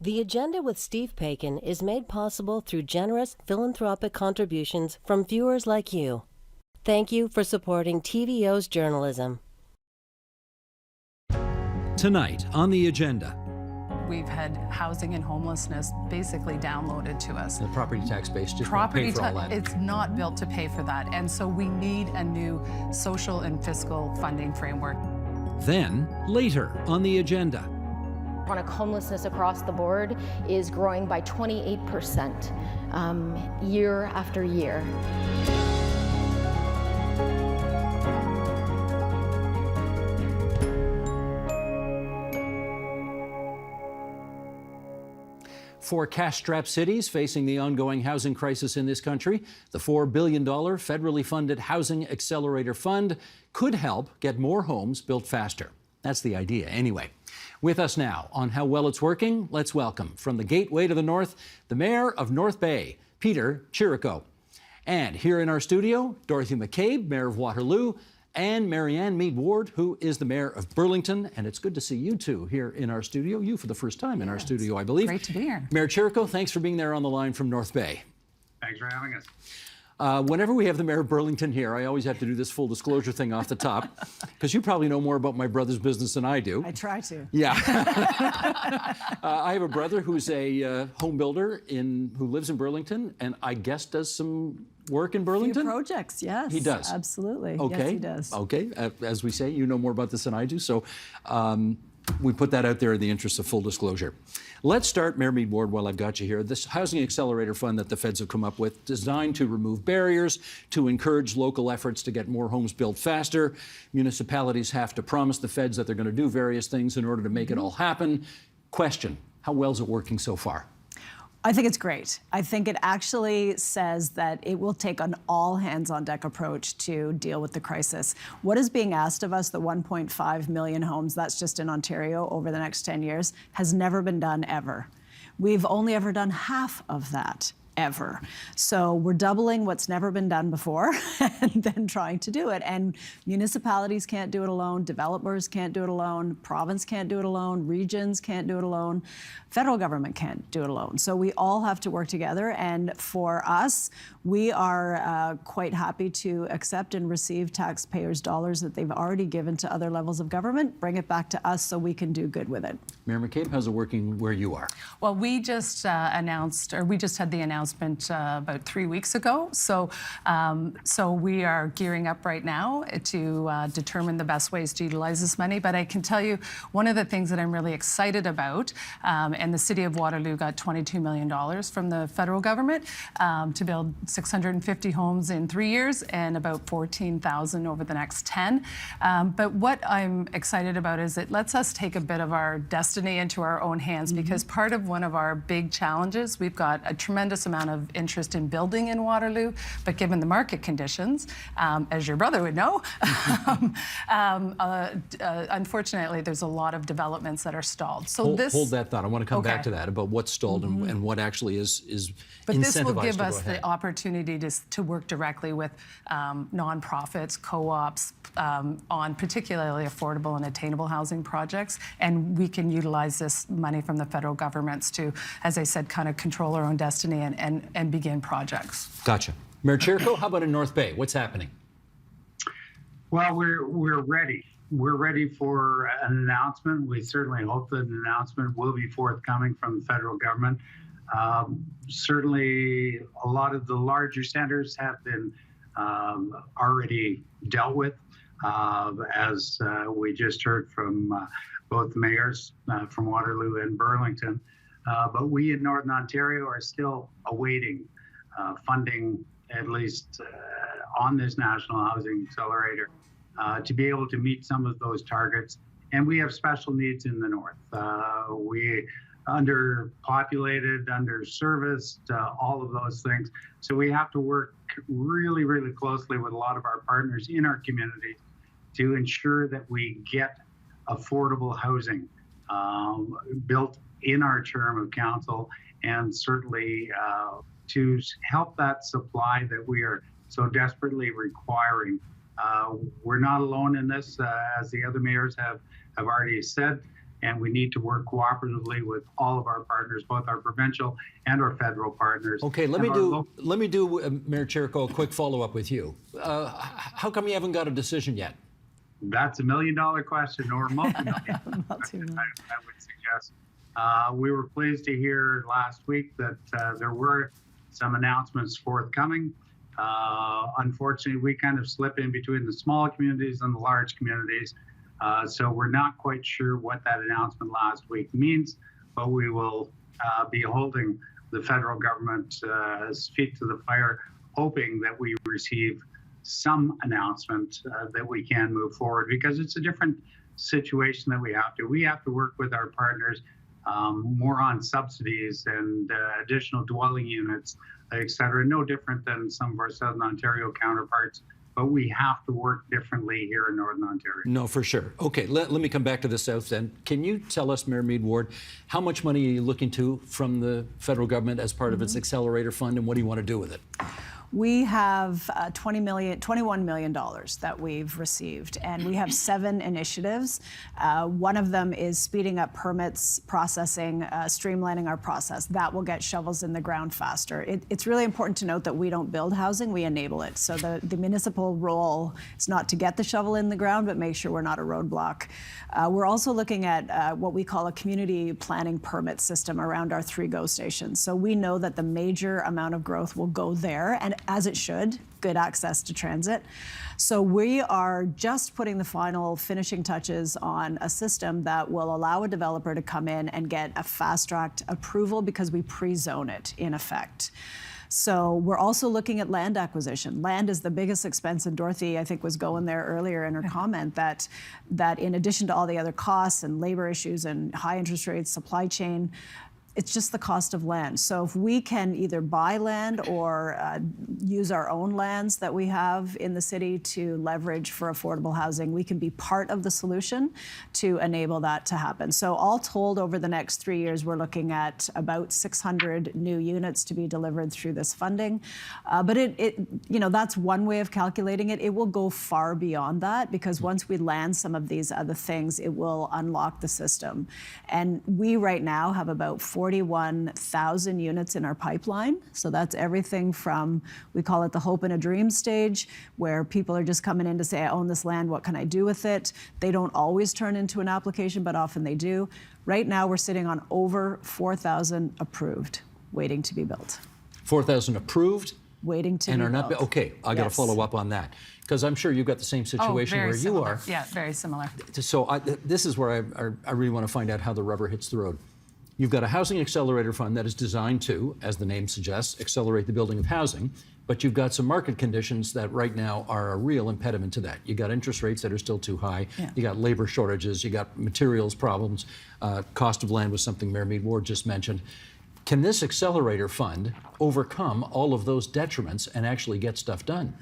The Agenda with Steve Paikin is made possible through generous philanthropic contributions from viewers like you. Thank you for supporting TVO's journalism. Tonight on The Agenda. We've had housing and homelessness basically downloaded to us. The property tax base just won't pay for all that. It's not built to pay for that. And so we need a new social and fiscal funding framework. Then, later on The Agenda. Chronic homelessness across the board is growing by 28% year after year. For cash-strapped cities facing the ongoing housing crisis in this country, the $4 billion federally funded Housing Accelerator Fund could help get more homes built faster. That's the idea, anyway. With us now on how well it's working, let's welcome from the gateway to the north, the Mayor of North Bay, Peter Chirico. And here in our studio, Dorothy McCabe, Mayor of Waterloo, and Marianne Mead Ward, who is the Mayor of Burlington. And it's good to see you two here in our studio. You for the first time in our studio, I believe. Great to be here. Mayor Chirico, thanks for being there on the line from North Bay. Thanks for having us. Whenever we have the Mayor of Burlington here, I always have to do this full disclosure thing off the top, because you probably know more about my brother's business than I do. I try to. Yeah. I have a brother who's a home builder who lives in Burlington, and I guess does some work in Burlington? Few projects, yes. He does? Absolutely. Okay. Yes, he does. Okay. As we say, you know more about this than I do, so we put that out there in the interest of full disclosure. Let's start, Mayor Mead Ward, while I've got you here. This Housing Accelerator Fund that the feds have come up with, designed to remove barriers, to encourage local efforts to get more homes built faster. Municipalities have to promise the feds that they're going to do various things in order to make it all happen. Question, how well is it working so far? I think it's great. I think it actually says that it will take an all-hands-on-deck approach to deal with the crisis. What is being asked of us, the 1.5 million homes, that's just in Ontario over the next 10 years, has never been done ever. We've only ever done half of that. Ever. So we're doubling what's never been done before and then trying to do it. And municipalities can't do it alone, developers can't do it alone, province can't do it alone, regions can't do it alone, federal government can't do it alone. So we all have to work together. And for us, we are quite happy to accept and receive taxpayers' dollars that they've already given to other levels of government, bring it back to us so we can do good with it. Mayor McCabe, how's it working where you are? Well, we just we just had the announcement about 3 weeks ago. So we are gearing up right now to determine the best ways to utilize this money. But I can tell you one of the things that I'm really excited about, and the City of Waterloo got $22 million from the federal government to build 650 homes in 3 years and about 14,000 over the next 10. But what I'm excited about is it lets us take a bit of our destiny into our own hands, because part of one of our big challenges, we've got a tremendous amount of interest in building in Waterloo, but given the market conditions, as your brother would know, unfortunately, there's a lot of developments that are stalled. So hold that thought. I want to come back to that about what's stalled and what actually is but incentivized this will give to us the opportunity to work directly with nonprofits, co-ops, on particularly affordable and attainable housing projects, and we can utilize this money from the federal governments to, as I said, kind of control our own destiny and begin projects. Gotcha. Mayor Chirico, how about in North Bay? What's happening? Well, we're ready. We're ready for an announcement. We certainly hope that an announcement will be forthcoming from the federal government. Certainly, a lot of the larger centers have been already dealt with, as we just heard from both mayors from Waterloo and Burlington. But we in Northern Ontario are still awaiting funding, at least on this National Housing Accelerator, to be able to meet some of those targets. And we have special needs in the north. We underpopulated, underserviced, all of those things. So we have to work really, really closely with a lot of our partners in our community to ensure that we get affordable housing built in our term of council, and certainly to help that supply that we are so desperately requiring. We're not alone in this, as the other mayors have already said. and we need to work cooperatively with all of our partners, both our provincial and our federal partners. Okay, let me do, Mayor Chirico, a quick follow-up with you. How come you haven't got a decision yet? That's $1 million question, or multi-million. I would suggest. We were pleased to hear last week that there were some announcements forthcoming. Unfortunately, we kind of slip in between the small communities and the large communities. So we're not quite sure what that announcement last week means, but we will be holding the federal government's feet to the fire, hoping that we receive some announcement that we can move forward, because it's a different situation that we have to. We have to work with our partners more on subsidies and additional dwelling units, et cetera. No different than some of our Southern Ontario counterparts, but we have to work differently here in Northern Ontario. No, for sure. Okay, let me come back to the South then. Can you tell us, Mayor Mead Ward, how much money are you looking to from the federal government as part of its Accelerator Fund, and what do you want to do with it? We have $21 million that we've received, and we have 7 initiatives. One of them is speeding up permits processing, streamlining our process. That will get shovels in the ground faster. It's really important to note that we don't build housing, we enable it. So the municipal role is not to get the shovel in the ground, but make sure we're not a roadblock. We're also looking at what we call a community planning permit system around our 3 GO stations. So we know that the major amount of growth will go there, and as it should, good access to transit. So we are just putting the final finishing touches on a system that will allow a developer to come in and get a fast-tracked approval because we pre-zone it in effect. So we're also looking at land acquisition. Land is the biggest expense, and Dorothy, I think, was going there earlier in her comment that in addition to all the other costs and labor issues and high interest rates, supply chain, it's just the cost of land. So if we can either buy land or use our own lands that we have in the city to leverage for affordable housing, we can be part of the solution to enable that to happen. So all told, over the next 3 years, we're looking at about 600 new units to be delivered through this funding. But that's one way of calculating it. It will go far beyond that, because once we land some of these other things, it will unlock the system. And we right now have about 41,000 units in our pipeline. So that's everything from, we call it the hope and a dream stage, where people are just coming in to say, I own this land, what can I do with it? They don't always turn into an application, but often they do. Right now, we're sitting on over 4,000 approved, waiting to be built. 4,000 approved? Waiting to be built. Okay, I got to follow up on that, because I'm sure you've got the same situation where similar. You are. Yeah, very similar. So this is where I really want to find out how the rubber hits the road. You've got a Housing Accelerator Fund that is designed to, as the name suggests, accelerate the building of housing, but you've got some market conditions that right now are a real impediment to that. You got interest rates that are still too high, you got labor shortages, you got materials problems, cost of land was something Mayor Mead Ward just mentioned. Can this Accelerator Fund overcome all of those detriments and actually get stuff done?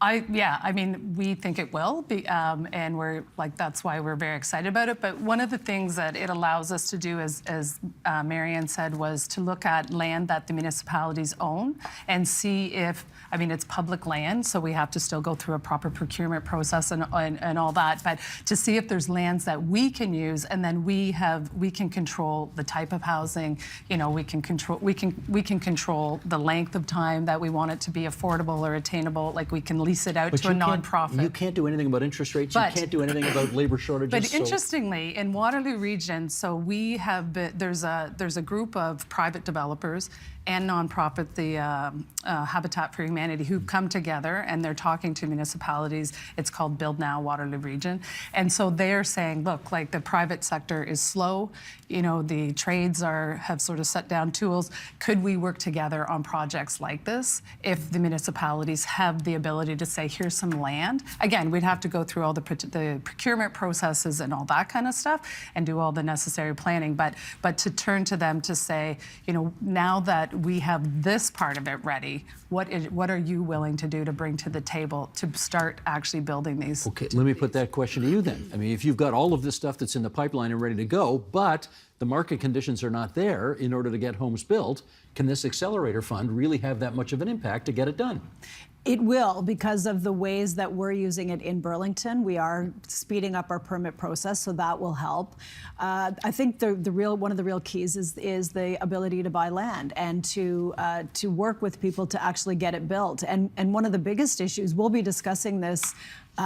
I mean, we think it will be, and that's why we're very excited about it. But one of the things that it allows us to do, as Marianne said, was to look at land that the municipalities own and see if, it's public land, so we have to still go through a proper procurement process and all that, but to see if there's lands that we can use, and then we can control the type of housing, we can control the length of time that we want it to be affordable or attainable, like we can lease it out to a nonprofit. You can't do anything about interest rates, you can't do anything about labor shortages. But interestingly, in Waterloo Region, so we have there's a group of private developers and nonprofit, the Habitat for Humanity, who come together and they're talking to municipalities. It's called Build Now Waterloo Region. And so they're saying, look, like the private sector is slow, the trades have sort of set down tools. Could we work together on projects like this if the municipalities have the ability to say, here's some land? Again, we'd have to go through all the procurement processes and all that kind of stuff and do all the necessary planning. But to turn to them to say, now that we have this part of it ready, what are you willing to do to bring to the table to start actually building these? Okay, let me put that question to you then. If you've got all of this stuff that's in the pipeline and ready to go, but the market conditions are not there in order to get homes built, can this Accelerator Fund really have that much of an impact to get it done? It will, because of the ways that we're using it in Burlington. We are speeding up our permit process, so that will help. I think one of the real keys is the ability to buy land and to work with people to actually get it built. And one of the biggest issues, we'll be discussing this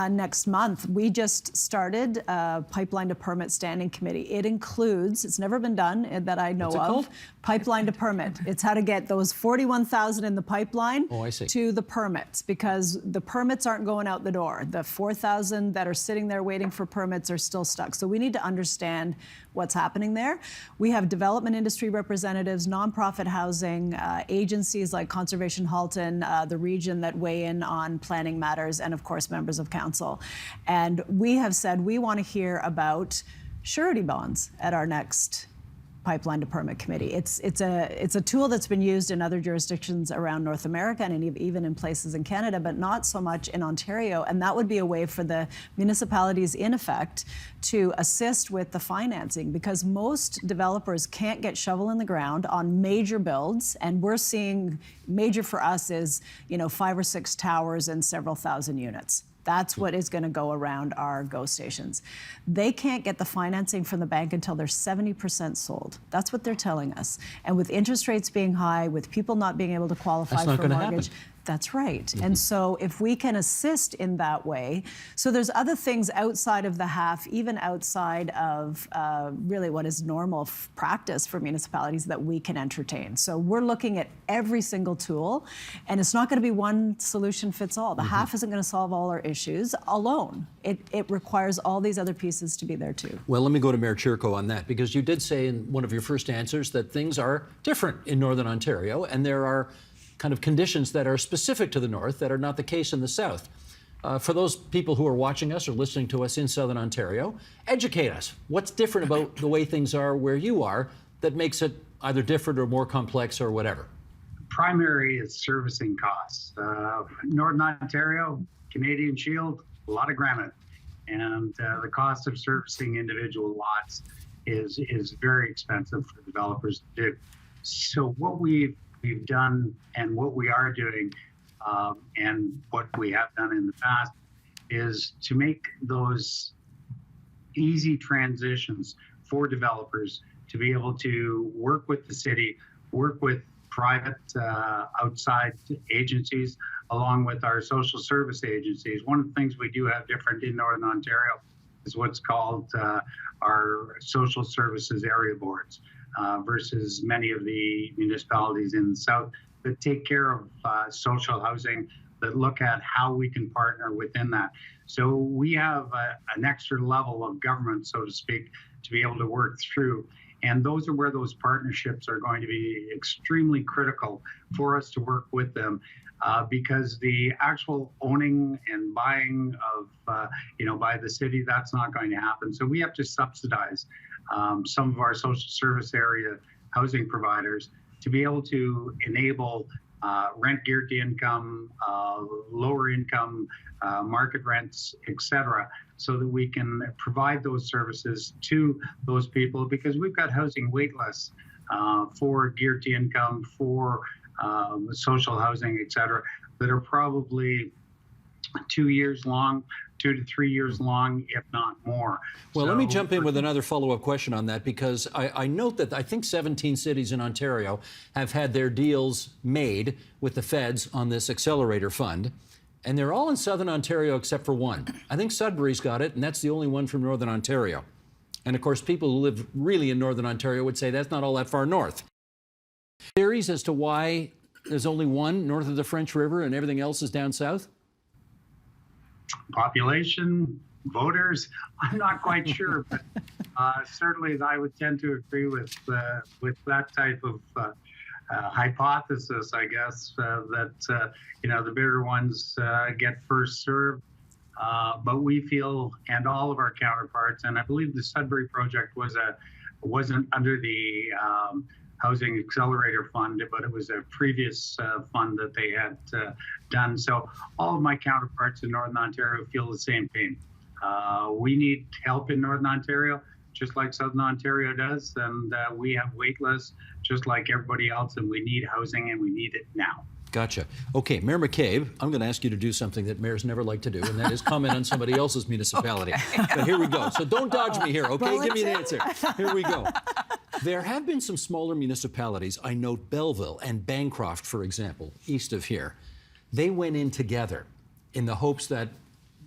next month. We just started a pipeline to permit standing committee. It includes, it's never been done that I know of, pipeline to permit. It's how to get those 41,000 in the pipeline to the permits, because the permits aren't going out the door. The 4,000 that are sitting there waiting for permits are still stuck. So we need to understand what's happening there. We have development industry representatives, nonprofit housing, agencies like Conservation Halton, the region that weigh in on planning matters, and of course members of council. And we have said we want to hear about surety bonds at our next pipeline to permit committee. It's a tool that's been used in other jurisdictions around North America and even in places in Canada, but not so much in Ontario. And that would be a way for the municipalities in effect to assist with the financing, because most developers can't get shovel in the ground on major builds. And we're seeing major for us is, 5 or 6 towers and several thousand units. That's what is going to go around our GO stations. They can't get the financing from the bank until they're 70% sold. That's what they're telling us. And with interest rates being high, with people not being able to qualify for a mortgage, that's right. Mm-hmm. And so if we can assist in that way, so there's other things outside of the half, even outside of really what is normal practice for municipalities that we can entertain. So we're looking at every single tool, and it's not going to be one solution fits all. The half isn't going to solve all our issues alone. It requires all these other pieces to be there too. Well, let me go to Mayor Chirko on that, because you did say in one of your first answers that things are different in Northern Ontario, and there are kind of conditions that are specific to the North that are not the case in the South. For those people who are watching us or listening to us in Southern Ontario, educate us. What's different about the way things are where you are that makes it either different or more complex or whatever? Primary is servicing costs. Northern Ontario, Canadian Shield, a lot of granite. And the cost of servicing individual lots is very expensive for developers to do. So what we've done and what we are doing and what we have done in the past is to make those easy transitions for developers to be able to work with the city, work with private outside agencies, along with our social service agencies. One of the things we do have different in Northern Ontario is what's called our social services area boards. Versus many of the municipalities in the South that take care of social housing, that look at how we can partner within that. So we have an extra level of government, so to speak, to be able to work through. And those are where those partnerships are going to be extremely critical for us to work with them, because the actual owning and buying of, by the city, that's not going to happen. So we have to subsidize some of our social service area housing providers to be able to enable rent geared to income, lower income, market rents, et cetera, so that we can provide those services to those people, because we've got housing wait lists for geared to income, for social housing, et cetera, that are probably 2 years long, 2 to 3 years long, if not more. Well, let me jump in with another follow-up question on that, because I note that I think 17 cities in Ontario have had their deals made with the feds on this accelerator fund, and they're all in Southern Ontario except for one. I think Sudbury's got it, and that's the only one from Northern Ontario. And of course, people who live really in Northern Ontario would say that's not all that far north. Theories as to why there's only one north of the French River and everything else is down south? Population, voters, I'm not quite sure, but certainly I would tend to agree with that type of hypothesis, I guess, that the bigger ones get first served. But we feel, and all of our counterparts, and I believe the Sudbury project wasn't under the Housing Accelerator Fund, but it was a previous fund that they had done. So all of my counterparts in Northern Ontario feel the same pain. We need help in Northern Ontario, just like Southern Ontario does, and we have wait lists just like everybody else, and we need housing, and we need it now. Gotcha. Okay, Mayor McCabe, I'm going to ask you to do something that mayors never like to do, and that is comment on somebody else's municipality. Okay. But here we go. So don't dodge me here, okay? Give me an answer. Here we go. There have been some smaller municipalities. I note Belleville and Bancroft, for example, east of here. They went in together in the hopes that,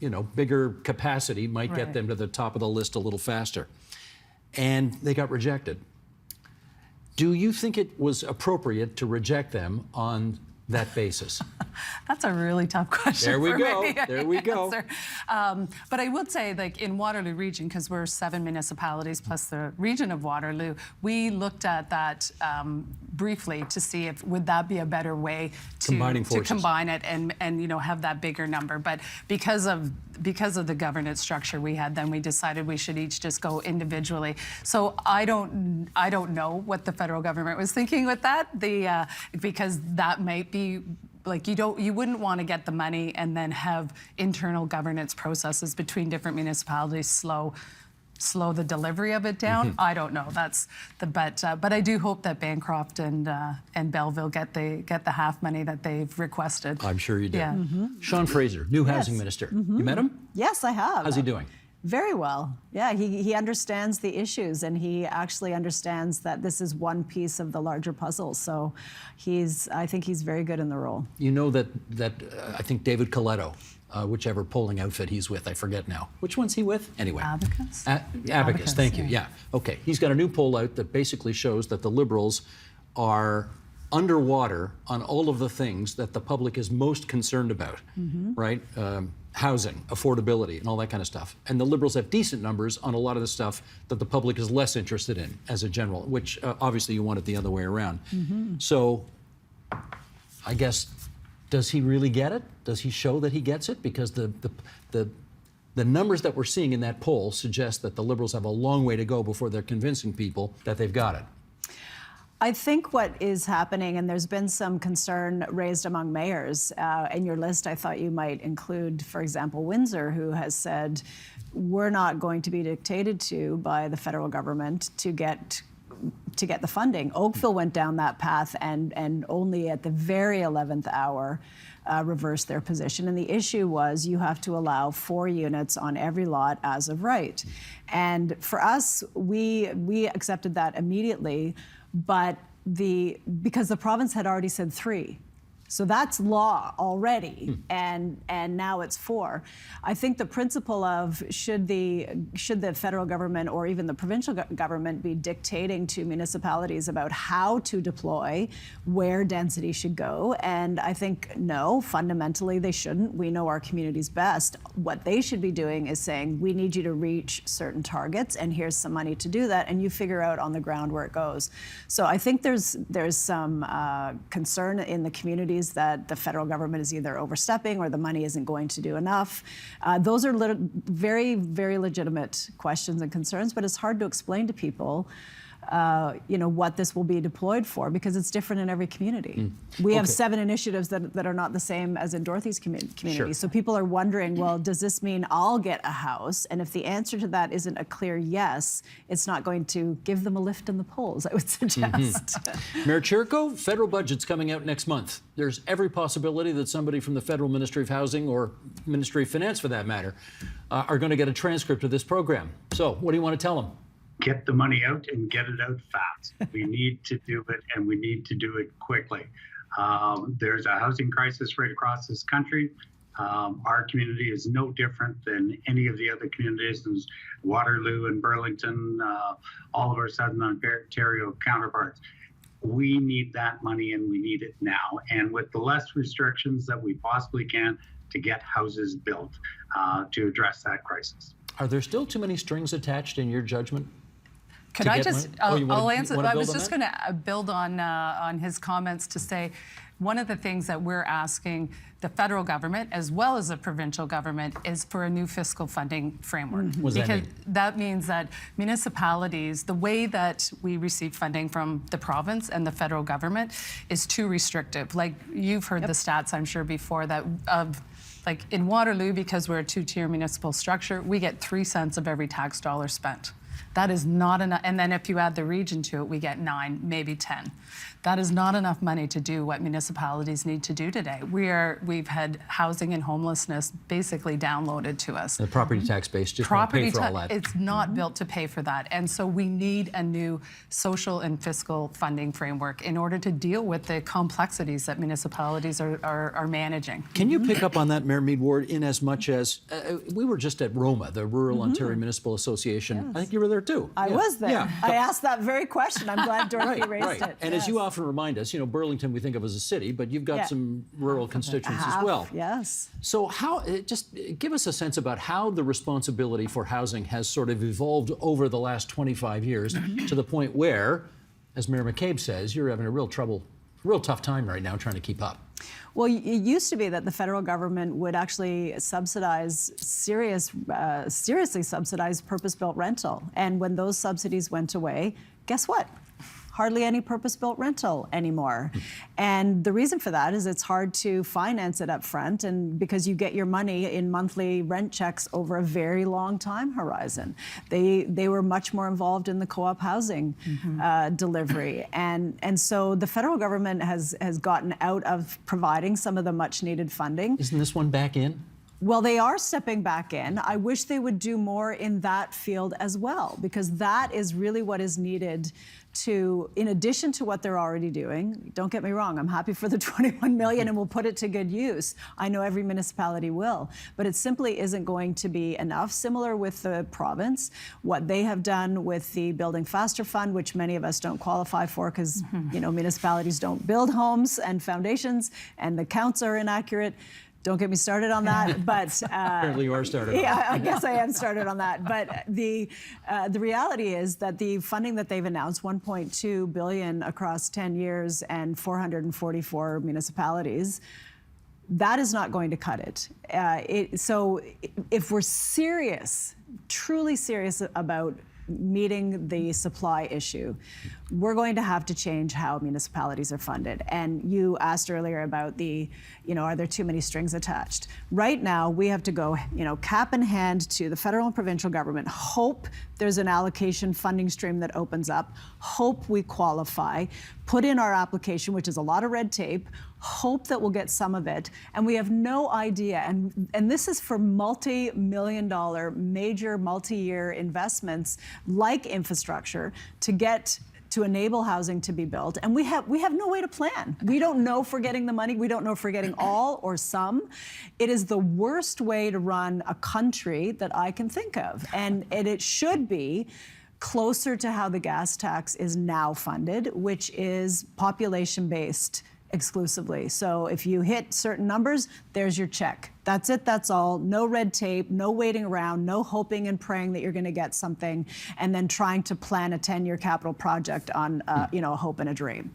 you know, bigger capacity might get them to the top of the list a little faster. And they got rejected. Do you think it was appropriate to reject them on that basis? That's a really tough question. There we for go. me There we go. But I would say, like in Waterloo region, because we're 7 municipalities plus the region of Waterloo, we looked at that briefly to see if would that be a better way to combine it and you know have that bigger number. But because of the governance structure we had, then we decided we should each just go individually. So I don't know what the federal government was thinking with that. Because that might be like you wouldn't want to get the money and then have internal governance processes between different municipalities slow the delivery of it down. I don't know. But I do hope that Bancroft and Belleville get the half money that they've requested. I'm sure you do. Yeah. Sean Fraser, new housing minister. You met him? Yes, I have. How's he doing? Very well. Yeah, he understands the issues, and he actually understands that this is one piece of the larger puzzle. So I think he's very good in the role. You know that I think David Coletto, whichever polling outfit he's with, I forget now. Which one's he with? Anyway. Abacus? Abacus, thank you, yeah. Okay, he's got a new poll out that basically shows that the Liberals are underwater on all of the things that the public is most concerned about, right? Housing, affordability, and all that kind of stuff. And the Liberals have decent numbers on a lot of the stuff that the public is less interested in as a general, which obviously you want it the other way around. So I guess, does he really get it? Does he show that he gets it? Because the numbers that we're seeing in that poll suggest that the Liberals have a long way to go before they're convincing people that they've got it. I think what is happening, and there's been some concern raised among mayors, in your list I thought you might include, for example, Windsor, who has said, we're not going to be dictated to by the federal government to get the funding. Oakville went down that path and only at the very 11th hour reversed their position. And the issue was you have to allow 4 units on every lot as of right. And for us, we accepted that immediately, but because the province had already said 3. So that's law already, and now it's 4. I think the principle of should the federal government or even the provincial government be dictating to municipalities about how to deploy, where density should go, and I think no, fundamentally they shouldn't. We know our communities best. What they should be doing is saying, we need you to reach certain targets, and here's some money to do that, and you figure out on the ground where it goes. So I think there's some concern in the communities that the federal government is either overstepping or the money isn't going to do enough. Those are very, very legitimate questions and concerns, but it's hard to explain to people what this will be deployed for, because it's different in every community. We have 7 initiatives that are not the same as in Dorothy's community. Sure. So people are wondering, well, does this mean I'll get a house? And if the answer to that isn't a clear yes, it's not going to give them a lift in the polls, I would suggest. Mayor Chirko, federal budget's coming out next month. There's every possibility that somebody from the Federal Ministry of Housing, or Ministry of Finance for that matter, are going to get a transcript of this program. So what do you want to tell them? Get the money out and get it out fast. We need to do it, and we need to do it quickly. There's a housing crisis right across this country. Our community is no different than any of the other communities in Waterloo and Burlington, all of our Southern Ontario counterparts. We need that money, and we need it now. And with the less restrictions that we possibly can to get houses built to address that crisis. Are there still too many strings attached in your judgment? Could I just, I'll answer. I was just going to build on his comments to say, one of the things that we're asking the federal government as well as the provincial government is for a new fiscal funding framework. What does that mean? That means that municipalities, the way that we receive funding from the province and the federal government is too restrictive. Like you've heard the stats, I'm sure, before that like in Waterloo, because we're a 2-tier municipal structure, we get 3 cents of every tax dollar spent. That is not enough. And then if you add the region to it, we get 9, maybe 10. That is not enough money to do what municipalities need to do today. We've had housing and homelessness basically downloaded to us. The property tax base just won't pay for all that. It's not built to pay for that. And so we need a new social and fiscal funding framework in order to deal with the complexities that municipalities are managing. Can you pick up on that, Mayor Mead Ward, in as much as we were just at ROMA, the Rural Ontario Municipal Association. Yes. I think you were there too. I was there. Yeah. I asked that very question. I'm glad Dorothy raised it. And as you often remind us, Burlington we think of as a city, but you've got some rural constituents as well. Yes. So how, just give us a sense about how the responsibility for housing has sort of evolved over the last 25 years to the point where, as Mayor McCabe says, you're having a real tough time right now trying to keep up. Well, it used to be that the federal government would actually subsidize seriously subsidize purpose-built rental. And when those subsidies went away, guess what? Hardly any purpose-built rental anymore. And the reason for that is it's hard to finance it up front, and because you get your money in monthly rent checks over a very long time horizon. They were much more involved in the co-op housing delivery. And so the federal government has gotten out of providing some of the much needed funding. Isn't this one back in? Well, they are stepping back in. I wish they would do more in that field as well, because that is really what is needed to, in addition to what they're already doing. Don't get me wrong, I'm happy for the 21 million and we'll put it to good use. I know every municipality will, but it simply isn't going to be enough. Similar with the province, what they have done with the Building Faster Fund, which many of us don't qualify for because municipalities don't build homes and foundations, and the counts are inaccurate. Don't get me started on that, but apparently you are started. Yeah, I guess I am started on that. But the reality is that the funding that they've announced, 1.2 billion across 10 years and 444 municipalities, that is not going to cut it. So if we're serious, truly serious about meeting the supply issue, we're going to have to change how municipalities are funded. And you asked earlier about are there too many strings attached? Right now, we have to go, cap in hand to the federal and provincial government, hope there's an allocation funding stream that opens up, hope we qualify, put in our application, which is a lot of red tape, hope that we'll get some of it, and we have no idea. And this is for multi-million-dollar, major multi-year investments like infrastructure to enable housing to be built, and we have no way to plan. We don't know if we're getting the money. We don't know if we're getting all or some. It is the worst way to run a country that I can think of, and it should be closer to how the gas tax is now funded, which is population-based exclusively. So if you hit certain numbers, there's your check. That's it, that's all. No red tape, no waiting around, no hoping and praying that you're going to get something, and then trying to plan a 10-year capital project on a hope and a dream.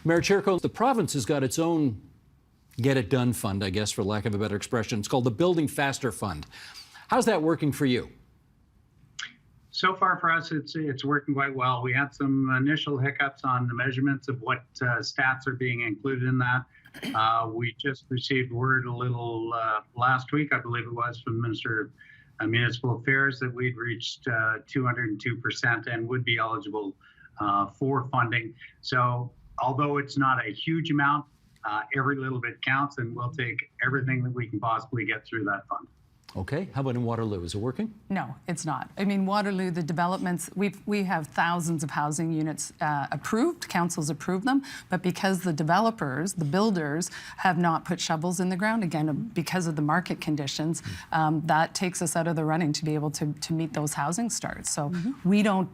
Mayor Chirko, the province has got its own Get It Done fund, I guess, for lack of a better expression. It's called the Building Faster Fund. How's that working for you? So far for us, it's working quite well. We had some initial hiccups on the measurements of what stats are being included in that. We just received word a little last week, I believe it was, from the Minister of Municipal Affairs that we'd reached 202% and would be eligible for funding. So although it's not a huge amount, every little bit counts, and we'll take everything that we can possibly get through that fund. Okay, how about in Waterloo? Is it working? No, it's not. I mean, Waterloo, the developments, we have thousands of housing units approved, councils approve them, but because the developers, the builders, have not put shovels in the ground, again, because of the market conditions, that takes us out of the running to be able to meet those housing starts. So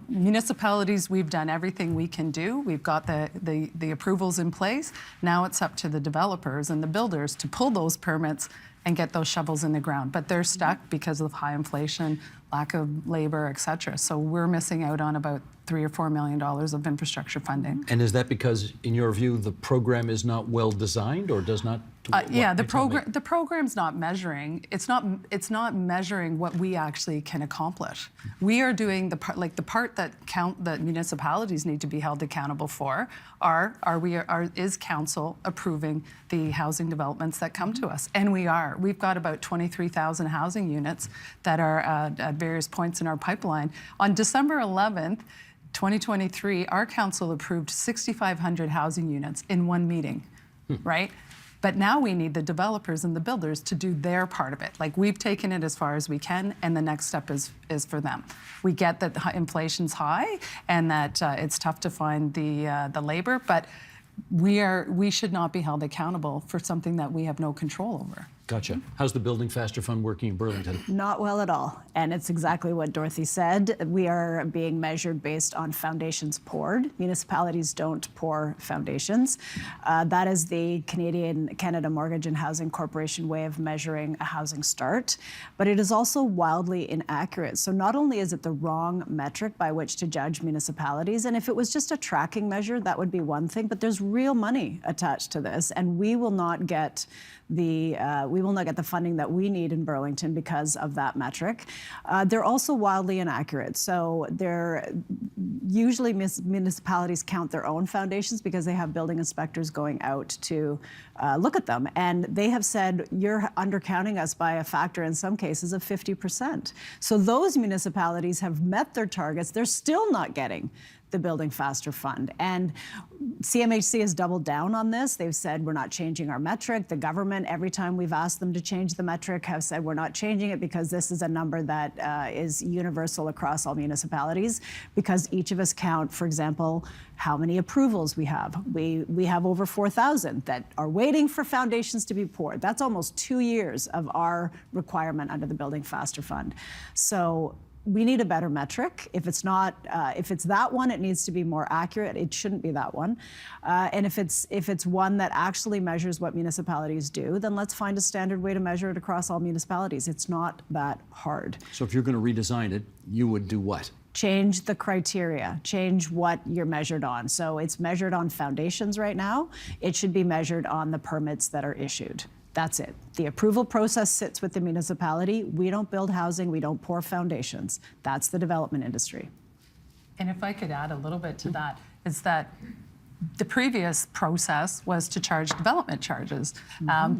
municipalities, we've done everything we can do. We've got the approvals in place. Now it's up to the developers and the builders to pull those permits and get those shovels in the ground. But they're stuck because of high inflation, lack of labor, et cetera. So we're missing out on about $3 or $4 million of infrastructure funding. And is that because, in your view, the program is not well designed or does not? Yeah, the program's not measuring. It's not measuring what we actually can accomplish. We are doing the part that municipalities need to be held accountable for. Is council approving the housing developments that come to us? And we are. We've got about 23,000 housing units that are at various points in our pipeline. On December 11th, 2023, our council approved 6,500 housing units in one meeting, right? But now we need the developers and the builders to do their part of it. Like, we've taken it as far as we can, and the next step is for them. We get that inflation's high and that it's tough to find the labor, but we should not be held accountable for something that we have no control over. Gotcha. How's the Building Faster Fund working in Burlington? Not well at all. And it's exactly what Dorothy said. We are being measured based on foundations poured. Municipalities don't pour foundations. That is the Canada Mortgage and Housing Corporation way of measuring a housing start. But it is also wildly inaccurate. So not only is it the wrong metric by which to judge municipalities, and if it was just a tracking measure, that would be one thing, but there's real money attached to this, and we will not get the funding that we need in Burlington because of that metric. They're also wildly inaccurate. So usually municipalities count their own foundations because they have building inspectors going out to look at them. And they have said, you're undercounting us by a factor in some cases of 50%. So those municipalities have met their targets. They're still not getting the Building Faster Fund. And CMHC has doubled down on this. They've said, we're not changing our metric. The government, every time we've asked them to change the metric, have said, we're not changing it because this is a number that is universal across all municipalities, because each of us count, for example, how many approvals we have. We have over 4,000 that are waiting for foundations to be poured. That's almost 2 years of our requirement under the Building Faster Fund. So we need a better metric. If it's not, if it's that one, it needs to be more accurate. It shouldn't be that one. And if it's one that actually measures what municipalities do, then let's find a standard way to measure it across all municipalities. It's not that hard. So if you're going to redesign it, you would do what? Change the criteria, change what you're measured on. So it's measured on foundations right now. It should be measured on the permits that are issued. That's it. The approval process sits with the municipality. We don't build housing, we don't pour foundations. That's the development industry. And if I could add a little bit to that, is that the previous process was to charge development charges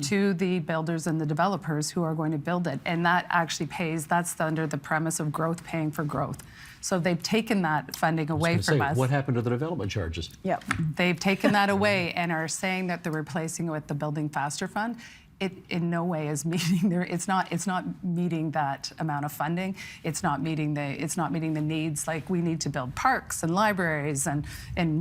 to the builders and the developers who are going to build it. And that actually pays, that's under the premise of growth paying for growth. So they've taken that funding away from us. What happened to the development charges? Yep. They've taken that away and are saying that they're replacing it with the Building Faster Fund. It in no way is meeting it's not meeting that amount of funding. It's not meeting the needs. Like, we need to build parks and libraries and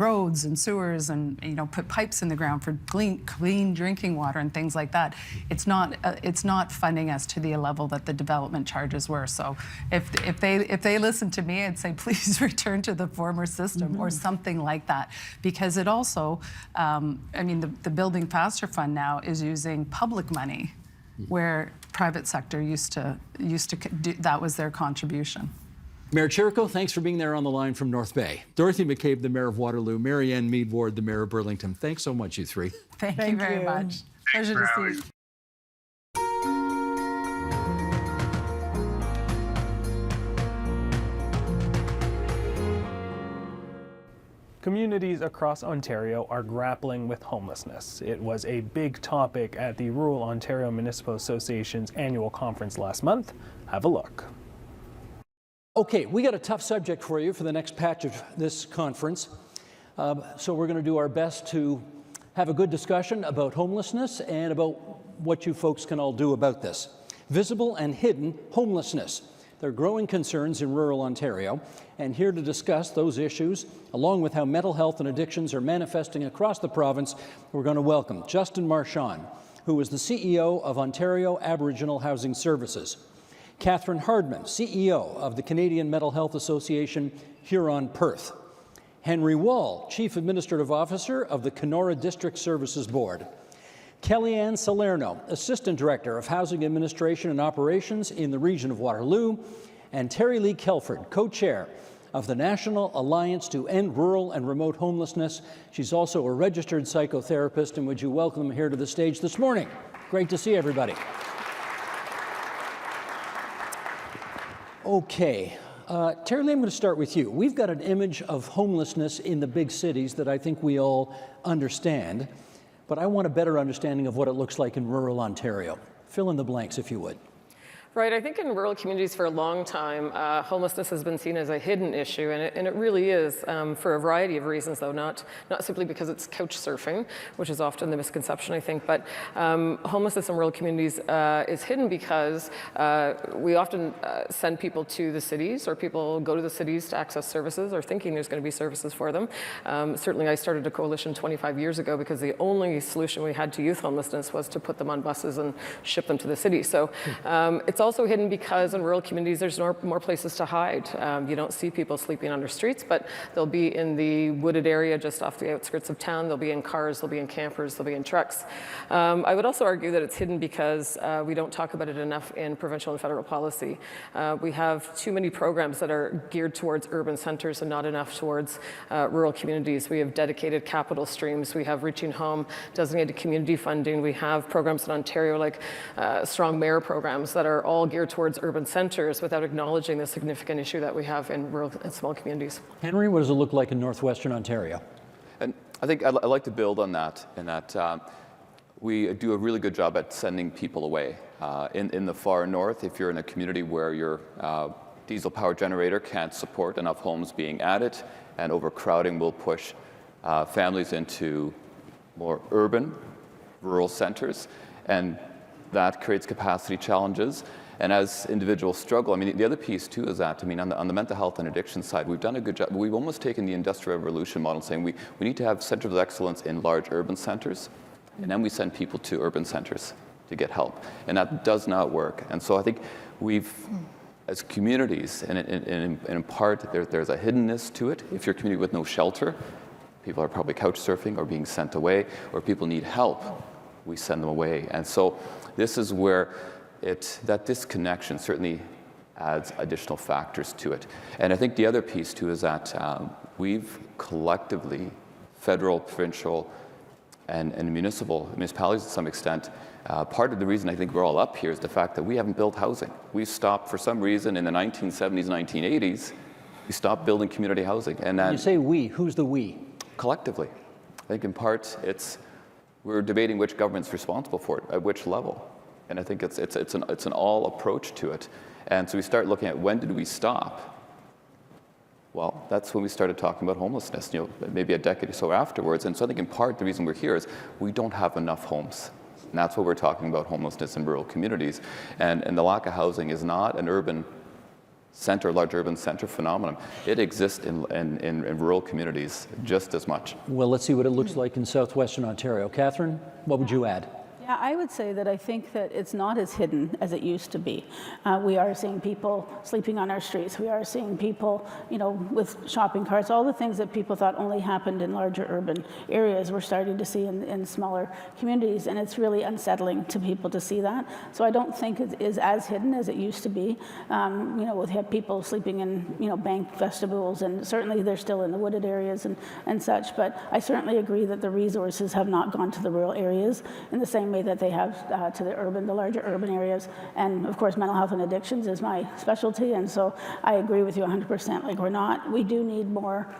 roads and sewers and, you know, put pipes in the ground for clean drinking water and things like that. It's not funding us to the level that the development charges were. So if they listen to me, I'd say, please return to the former system or something like that, because it also I mean, the Building Faster Fund now is using public money, where private sector used to do, that was their contribution. Mayor Chirico, thanks for being there on the line from North Bay. Dorothy McCabe, the Mayor of Waterloo. Mary Ann Mead Ward, the Mayor of Burlington. Thanks so much, you three. Thank you very much. Pleasure to see you. Communities across Ontario are grappling with homelessness. It was a big topic at the Rural Ontario Municipal Association's annual conference last month. Have a look. Okay, we got a tough subject for you for the next patch of this conference. So we're going to do our best to have a good discussion about homelessness and about what you folks can all do about this. Visible and hidden homelessness. There are growing concerns in rural Ontario, and here to discuss those issues, along with how mental health and addictions are manifesting across the province, we're going to welcome Justin Marchand, who is the CEO of Ontario Aboriginal Housing Services, Catherine Hardman, CEO of the Canadian Mental Health Association Huron-Perth, Henry Wall, Chief Administrative Officer of the Kenora District Services Board, Kellyanne Salerno, Assistant Director of Housing Administration and Operations in the region of Waterloo, and Terry Lee Kelford, Co-Chair of the National Alliance to End Rural and Remote Homelessness. She's also a registered psychotherapist, and would you welcome them here to the stage this morning? Great to see everybody. Okay, Terry Lee, I'm going to start with you. We've got an image of homelessness in the big cities that I think we all understand. But I want a better understanding of what it looks like in rural Ontario. Fill in the blanks, if you would. Right. I think in rural communities for a long time, homelessness has been seen as a hidden issue, and it really is for a variety of reasons, though, not simply because it's couch surfing, which is often the misconception, I think, but homelessness in rural communities is hidden because we often send people to the cities, or people go to the cities to access services, or thinking there's going to be services for them. Certainly, I started a coalition 25 years ago because the only solution we had to youth homelessness was to put them on buses and ship them to the city. So it's also hidden because in rural communities there's more places to hide. You don't see people sleeping under streets, but they'll be in the wooded area just off the outskirts of town. They'll be in cars, they'll be in campers, they'll be in trucks. I would also argue that it's hidden because we don't talk about it enough in provincial and federal policy. We have too many programs that are geared towards urban centers and not enough towards rural communities. We have dedicated capital streams, we have Reaching Home, designated community funding, we have programs in Ontario like Strong Mayor programs that are all geared towards urban centers without acknowledging the significant issue that we have in rural and small communities. Henry, what does it look like in northwestern Ontario? And I think I'd like to build on that, in that we do a really good job at sending people away. In the far north, if you're in a community where your diesel power generator can't support enough homes being added, and overcrowding will push families into more urban, rural centers, and that creates capacity challenges. And as individuals struggle, I mean, the other piece too is that, I mean, on the mental health and addiction side, we've done a good job. We've almost taken the Industrial Revolution model, saying we need to have centers of excellence in large urban centers, and then we send people to urban centers to get help. And that does not work. And so I think we've, as communities, and in part, there's a hiddenness to it. If you're a community with no shelter, people are probably couch surfing or being sent away, or people need help, we send them away. And so this is where that disconnection certainly adds additional factors to it. And I think the other piece too is that we've collectively, federal, provincial, and municipalities to some extent, part of the reason I think we're all up here is the fact that we haven't built housing. We stopped for some reason in the 1970s, 1980s, we stopped building community housing. And then, you say we, who's the we? Collectively. I think in part we're debating which government's responsible for it, at which level. And I think it's an all approach to it. And so we start looking at when did we stop? Well, that's when we started talking about homelessness, maybe a decade or so afterwards. And so I think in part the reason we're here is we don't have enough homes. And that's what we're talking about, homelessness in rural communities. And the lack of housing is not an urban center, large urban center phenomenon. It exists in rural communities just as much. Well, let's see what it looks like in southwestern Ontario. Catherine, what would you add? Yeah, I would say that I think that it's not as hidden as it used to be. We are seeing people sleeping on our streets. We are seeing people, with shopping carts, all the things that people thought only happened in larger urban areas, we're starting to see in smaller communities, and it's really unsettling to people to see that. So I don't think it is as hidden as it used to be. We have people sleeping in, bank vestibules, and certainly they're still in the wooded areas and such, but I certainly agree that the resources have not gone to the rural areas in the same way that they have to the larger urban areas. And of course, mental health and addictions is my specialty, and so I agree with you 100%. We do need more,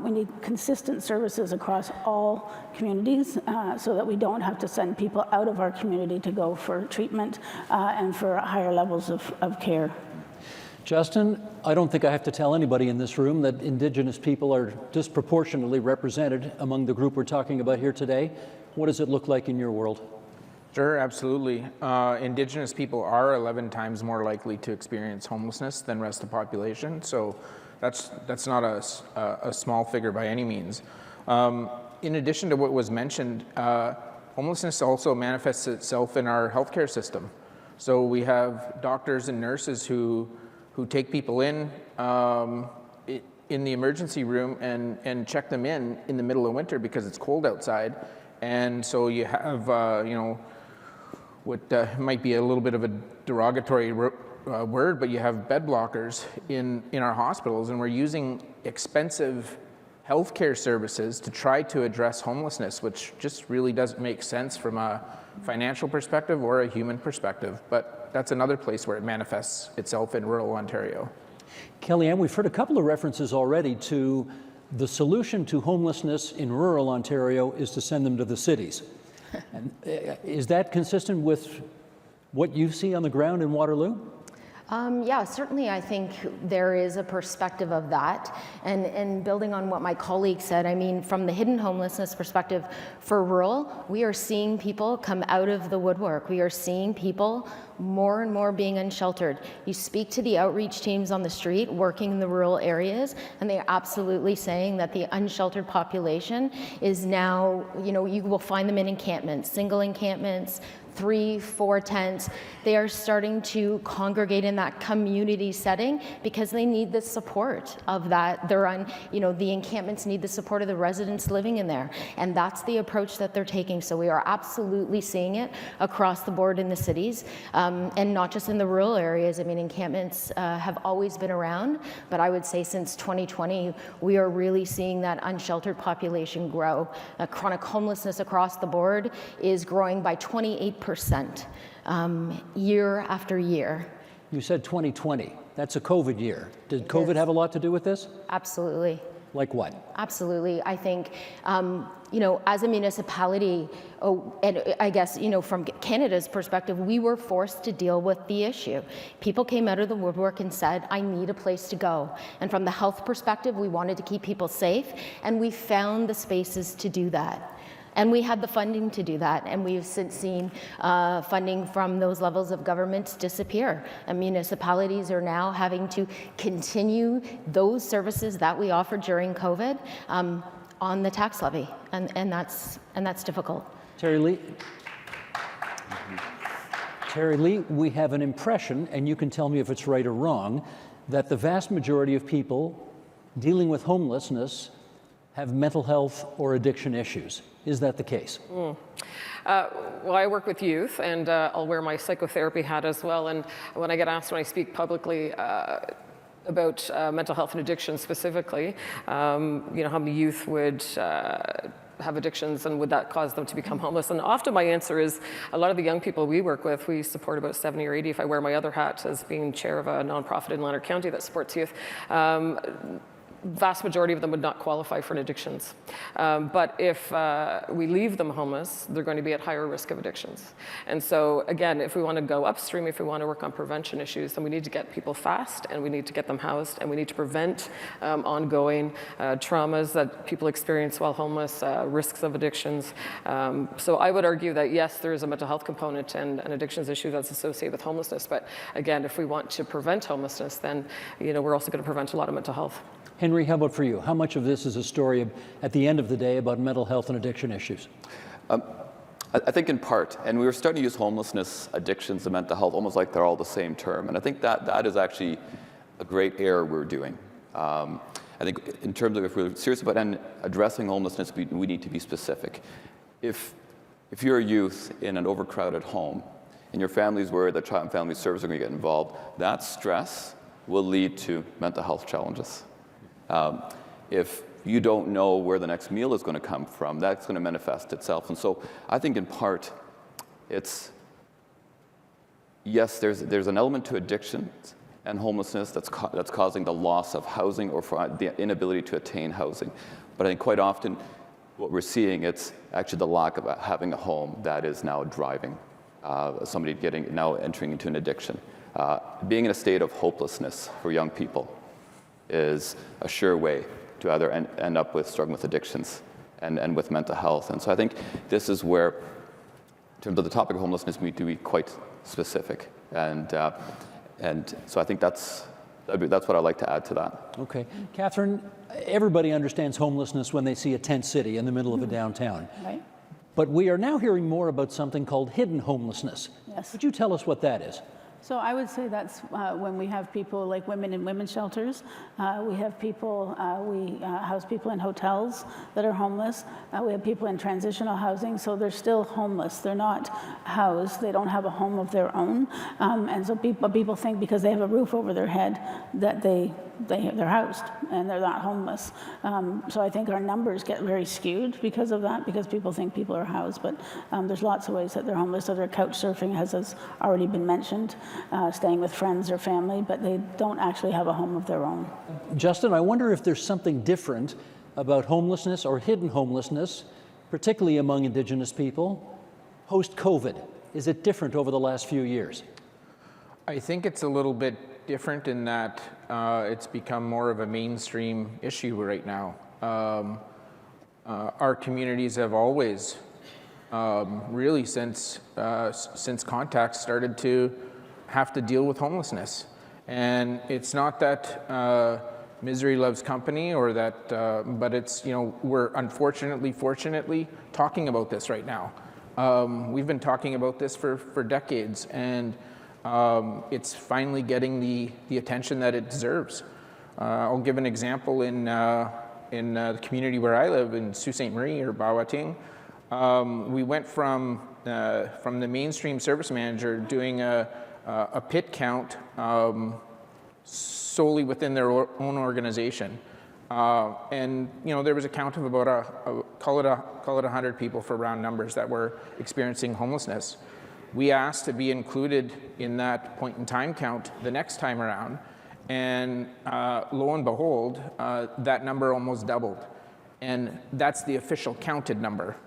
we need consistent services across all communities so that we don't have to send people out of our community to go for treatment and for higher levels of care. Justin, I don't think I have to tell anybody in this room that Indigenous people are disproportionately represented among the group we're talking about here today. What does it look like in your world? Sure, absolutely. Indigenous people are 11 times more likely to experience homelessness than the rest of the population, so that's not a small figure by any means. In addition to what was mentioned, homelessness also manifests itself in our healthcare system. So we have doctors and nurses who take people in the emergency room and check them in the middle of winter because it's cold outside. And so you have, what might be a little bit of a derogatory word, but you have bed blockers in our hospitals, and we're using expensive healthcare services to try to address homelessness, which just really doesn't make sense from a financial perspective or a human perspective. But that's another place where it manifests itself in rural Ontario. Kellyanne, we've heard a couple of references already to the solution to homelessness in rural Ontario is to send them to the cities. And is that consistent with what you see on the ground in Waterloo? Yeah, certainly I think there is a perspective of that. And building on what my colleague said, I mean, from the hidden homelessness perspective for rural, we are seeing people come out of the woodwork. We are seeing people more and more being unsheltered. You speak to the outreach teams on the street working in the rural areas, and they are absolutely saying that the unsheltered population is now, you will find them in encampments, single encampments, 3, 4 tents. They are starting to congregate in that community setting because they need the support of that. The encampments need the support of the residents living in there. And that's the approach that they're taking. So we are absolutely seeing it across the board in the cities, and not just in the rural areas. I mean, encampments have always been around, but I would say since 2020, we are really seeing that unsheltered population grow. Chronic homelessness across the board is growing by 28% year after year. You said 2020. That's a COVID year. Did COVID have a lot to do with this? Absolutely. Like what? Absolutely. I think, as a municipality, and I guess, from Canada's perspective, we were forced to deal with the issue. People came out of the woodwork and said, I need a place to go. And from the health perspective, we wanted to keep people safe, and we found the spaces to do that. And we had the funding to do that, and we've since seen funding from those levels of government disappear. And municipalities are now having to continue those services that we offered during COVID on the tax levy, and that's difficult. Terry Lee. Terry Lee, we have an impression, and you can tell me if it's right or wrong, that the vast majority of people dealing with homelessness have mental health or addiction issues. Is that the case? Well, I work with youth, and I'll wear my psychotherapy hat as well. And when I speak publicly about mental health and addiction specifically, how many youth would have addictions, and would that cause them to become homeless? And often my answer is, a lot of the young people we work with, we support about 70 or 80, if I wear my other hat as being chair of a nonprofit in Lanark County that supports youth. Vast majority of them would not qualify for addictions. But if we leave them homeless, they're going to be at higher risk of addictions. And so again, if we want to go upstream, if we want to work on prevention issues, then we need to get people fast, and we need to get them housed, and we need to prevent ongoing traumas that people experience while homeless, risks of addictions. So I would argue that yes, there is a mental health component and an addictions issue that's associated with homelessness. But again, if we want to prevent homelessness, then we're also going to prevent a lot of mental health. Henry, how about for you? How much of this is a story at the end of the day about mental health and addiction issues? I think in part, and we were starting to use homelessness, addictions, and mental health almost like they're all the same term. And I think that is actually a great error we're doing. I think in terms of if we're serious about addressing homelessness, we need to be specific. If you're a youth in an overcrowded home and your family's worried that Child and Family Services are going to get involved, that stress will lead to mental health challenges. If you don't know where the next meal is going to come from, that's going to manifest itself. And so I think in part, it's, yes, there's an element to addiction and homelessness that's causing the loss of housing or for the inability to attain housing. But I think quite often what we're seeing, it's actually the lack of having a home that is now driving somebody now entering into an addiction. Being in a state of hopelessness for young people is a sure way to either end up with struggling with addictions and with mental health. And so I think this is where, in terms of the topic of homelessness, we need to be quite specific. And so I think that's what I'd like to add to that. Okay. Catherine, everybody understands homelessness when they see a tent city in the middle of a downtown. Right. But we are now hearing more about something called hidden homelessness. Yes. Could you tell us what that is? So I would say that's when we have people like women in women's shelters. We have people, we house people in hotels that are homeless. We have people in transitional housing, so they're still homeless. They're not housed. They don't have a home of their own. And so people think because they have a roof over their head that they're housed and they're not homeless. So I think our numbers get very skewed because of that, because people think people are housed. But there's lots of ways that they're homeless. So they're couch surfing, has already been mentioned. Staying with friends or family, but they don't actually have a home of their own. Justin, I wonder if there's something different about homelessness or hidden homelessness, particularly among Indigenous people, post-COVID. Is it different over the last few years? I think it's a little bit different in that it's become more of a mainstream issue right now. Our communities have always, really since contact started to have to deal with homelessness. And it's not that misery loves company or that, but it's, we're fortunately talking about this right now. We've been talking about this for decades, and it's finally getting the attention that it deserves. I'll give an example in the community where I live in Sault Ste. Marie or Bawating. We went from the mainstream service manager doing a pit count solely within their own organization. And there was a count of about call it 100 people for round numbers that were experiencing homelessness. We asked to be included in that point in time count the next time around, and lo and behold, that number almost doubled. And that's the official counted number.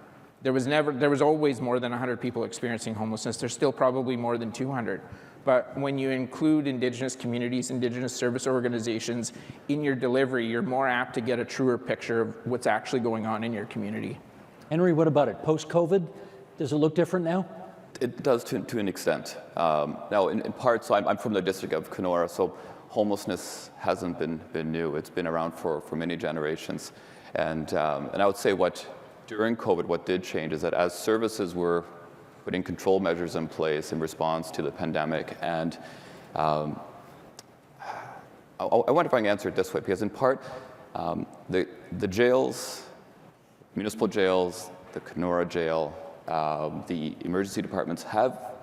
There was always more than 100 people experiencing homelessness. There's still probably more than 200. But when you include Indigenous communities, Indigenous service organizations in your delivery, you're more apt to get a truer picture of what's actually going on in your community. Henry, what about it? Post-COVID, does it look different now? It does to an extent. Now, in part, so I'm from the district of Kenora, so homelessness hasn't been new. It's been around for many generations. And I would say during COVID, what did change is that as services were putting control measures in place in response to the pandemic, and I wonder if I can answer it this way, because in part, the jails, municipal jails, the Kenora jail, the emergency departments have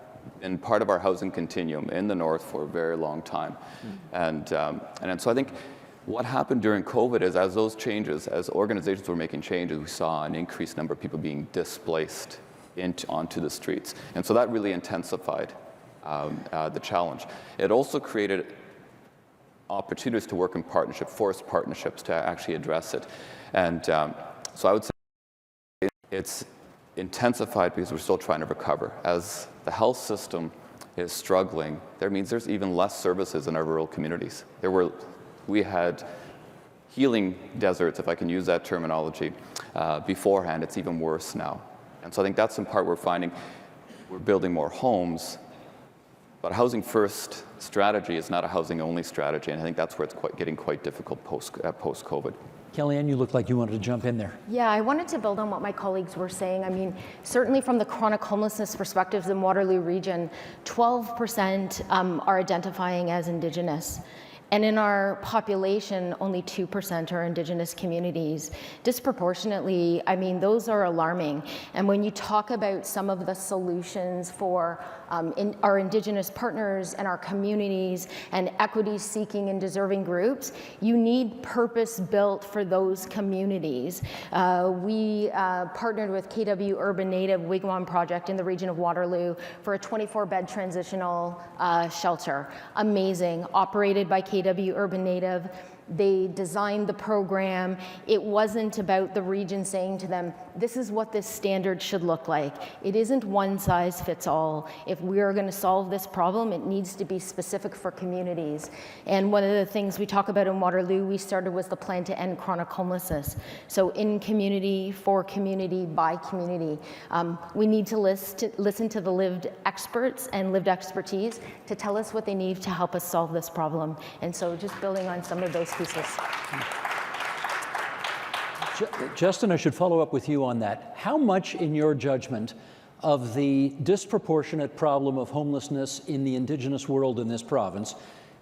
been part of our housing continuum in the north for a very long time. And so I think what happened during COVID is as organizations were making changes, we saw an increased number of people being displaced onto the streets. And so that really intensified the challenge. It also created opportunities to work in partnership, forced partnerships to actually address it. And so I would say it's intensified because we're still trying to recover. As the health system is struggling, that means there's even less services in our rural communities. We had healing deserts, if I can use that terminology, beforehand. It's even worse now. And so I think that's in part we're finding we're building more homes, but a housing first strategy is not a housing only strategy. And I think that's where it's getting quite difficult post-COVID. Kellyanne, you look like you wanted to jump in there. Yeah, I wanted to build on what my colleagues were saying. I mean, certainly from the chronic homelessness perspectives in Waterloo region, 12% are identifying as Indigenous. And in our population, only 2% are Indigenous communities. Disproportionately, I mean, those are alarming. And when you talk about some of the solutions for our Indigenous partners and our communities and equity-seeking and deserving groups, you need purpose built for those communities. We partnered with KW Urban Native Wigwam Project in the region of Waterloo for a 24-bed transitional shelter. Amazing, operated by KW Urban Native. They designed the program. It wasn't about the region saying to them, this is what this standard should look like. It isn't one size fits all. If we are going to solve this problem, it needs to be specific for communities. And one of the things we talk about in Waterloo, we started was the plan to end chronic homelessness. So in community, for community, by community. We need to listen to the lived experts and lived expertise to tell us what they need to help us solve this problem. And so just building on some of those pieces. Justin, I should follow up with you on that. How much, in your judgment, of the disproportionate problem of homelessness in the Indigenous world in this province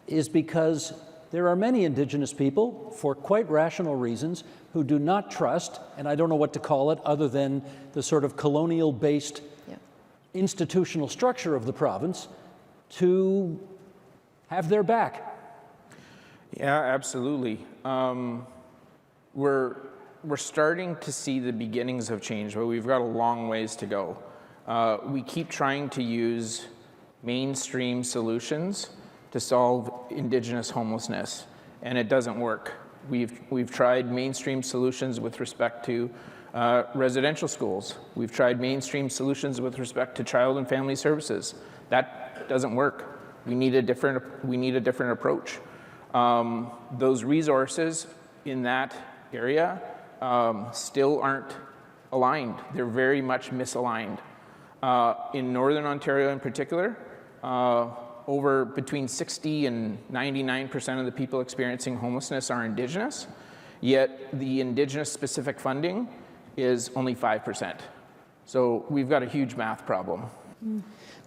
is because there are many Indigenous people, for quite rational reasons, who do not trust, and I don't know what to call it other than the sort of colonial-based institutional structure of the province, to have their back? Yeah, absolutely. We're starting to see the beginnings of change, but we've got a long ways to go. We keep trying to use mainstream solutions to solve Indigenous homelessness, and it doesn't work. We've tried mainstream solutions with respect to residential schools. We've tried mainstream solutions with respect to child and family services. That doesn't work. We need a different approach. Those resources in that area still aren't aligned. They're very much misaligned. In Northern Ontario in particular, over between 60 and 99% of the people experiencing homelessness are Indigenous, yet the Indigenous specific funding is only 5%. So we've got a huge math problem.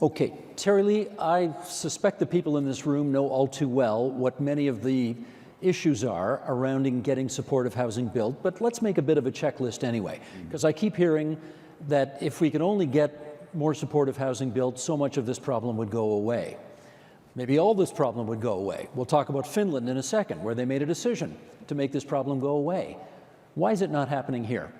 Okay, Terry Lee, I suspect the people in this room know all too well what many of the issues are around getting supportive housing built, but let's make a bit of a checklist anyway, because I keep hearing that if we could only get more supportive housing built, so much of this problem would go away. Maybe all this problem would go away. We'll talk about Finland in a second, where they made a decision to make this problem go away. Why is it not happening here?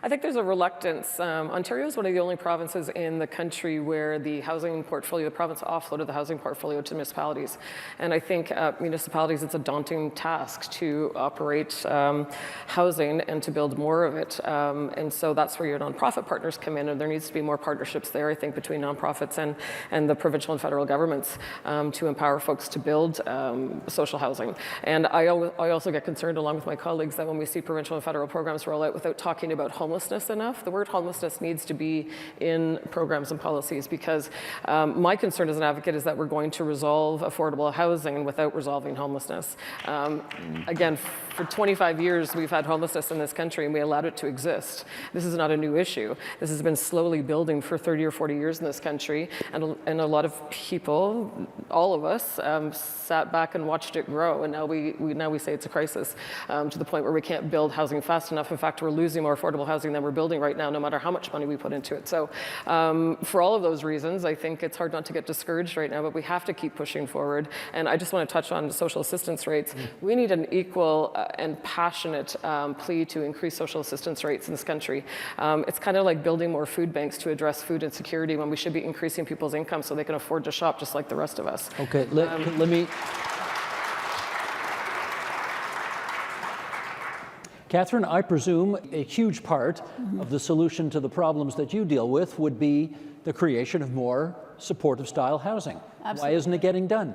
I think there's a reluctance. Ontario is one of the only provinces in the country where the housing portfolio, the province offloaded the housing portfolio to municipalities. And I think municipalities, it's a daunting task to operate housing and to build more of it. And so that's where your nonprofit partners come in, and there needs to be more partnerships there, I think, between nonprofits and the provincial and federal governments to empower folks to build social housing. And I also get concerned, along with my colleagues, that when we see provincial and federal programs roll out without talking about homelessness enough. The word homelessness needs to be in programs and policies, because my concern as an advocate is that we're going to resolve affordable housing without resolving homelessness. Again, for 25 years we've had homelessness in this country and we allowed it to exist. This is not a new issue. This has been slowly building for 30 or 40 years in this country, and a lot of people, all of us, sat back and watched it grow, and now we say it's a crisis, to the point where we can't build housing fast enough. In fact, we're losing more affordable housing than we're building right now, no matter how much money we put into it. So for all of those reasons, I think it's hard not to get discouraged right now, but we have to keep pushing forward. And I just want to touch on social assistance rates. We need an equal and passionate plea to increase social assistance rates in this country. It's kind of like building more food banks to address food insecurity when we should be increasing people's income so they can afford to shop just like the rest of us. Okay, let me... Catherine, I presume a huge part of the solution to the problems that you deal with would be the creation of more supportive style housing. Absolutely. Why isn't it getting done?